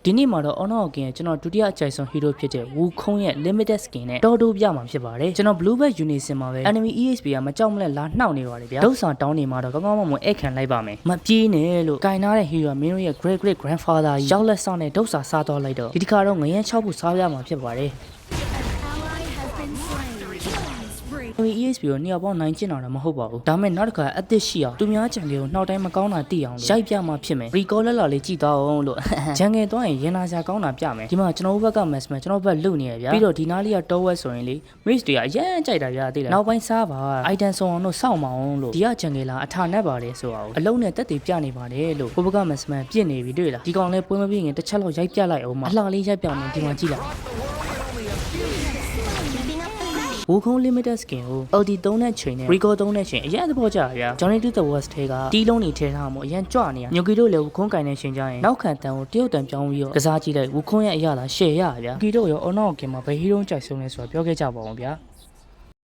ဒီနေ့မှာတော့ Honor of King ရဲ့ကျွန်တော်ဒုတိယအကြိုက်ဆုံး hero ဖြစ်တဲ့ Wukong ရဲ့ limited skin နဲ့တော်တိုးပြမှာဖြစ်ပါတယ်ကျွန်တော် Bluebird Unison မှာပဲ enemy EXP ကမကြောက်မလဲလာနှောက်နေပါတယ်ဗျာဒုတ်ဆောင်တောင်းနေမှာတော့ကောင်းကောင်းမွန်မွန်အဲ့ခံလိုက်ပါမယ်မပြေးနဲ့လို့ကင်နာတဲ့ hero မင်းတို့ရဲ့ great grandfather ကြီးရောက်လက်ဆောင်နဲ့ဒုတ်စာစားတော့လိုက်တော့ဒီတစ်ခါတော့ငရမ်း6ခုစားပြမှာဖြစ်ပါတယ်EXP ကိုနှစ်ယောက်ပေါင်းနိုင်ကျင်တာတော့မဟုတ်ပါဘူးဒါပေမဲ့နောက်တစ်ခါအသစ်ရှိအောင်သူများချန်လေးကိုနှောက်တိုင်းမကောင်းတာသိအောင်ရိုက်ပြမှာဖြစ်မယ် recall လက်လာလေးကြည့်တော့အောင်လို့ဂျန်ငယ်သွားရင်ရင်နာစရာကောင်းတာပြမယ်ဒီမှာကျွန်တော်ဘက်က match မှာကျွန်တော်ဘက်လုနေရဗျာပြီးတော့ဒီနားလေးက tower ဆိုရင်လေ miss တွေကအရန်ကြိုက်တာဗျာသိလားနောက်ပိုင်းစားပါ item ဆောင်အောင်လို့စောင့်မအောင်လို့ဒီကဂျန်ငယ်လာအထာနဲ့ပါတယ်ဆိုအောင်အလုံးနဲ့တက်တည်ပြနေပါတယ်လို့ဘဘက match မှာပြစ်နေပြီတွေ့လားဒီကောင်လေးပွဲမပြင်းရင်တစ်ချက်လောက်ရိုက်ပြလိုက်အောင်မအလှလေးရိုက်ပြမယ်ဒီမှာကြည့်လိုက်Wukong limited skin ကို LD 3နဲ့ချိန်နဲ့ Recall 3နဲ့ချိန်အရင်သဘောကျတာဗျာ Johnny to the West ထဲကတီးလုံးနေထဲထားမှာအရင်ကြွနေရညိုကီတို့လည်း Wukong ကင်နေချိန်ကြရင်နောက်ခံတန်ကိုတရုတ်တန်ပြောင်းပြီးတော့ကစားကြည့်လိုက် Wukong ရဲ့အရာလား share ရဗျာညိုကီတို့ရော Honor of King မှာဘယ် hero ကြိုက်ဆုံးလဲဆိုတာပြောခဲ့ကြပါဦးဗျာ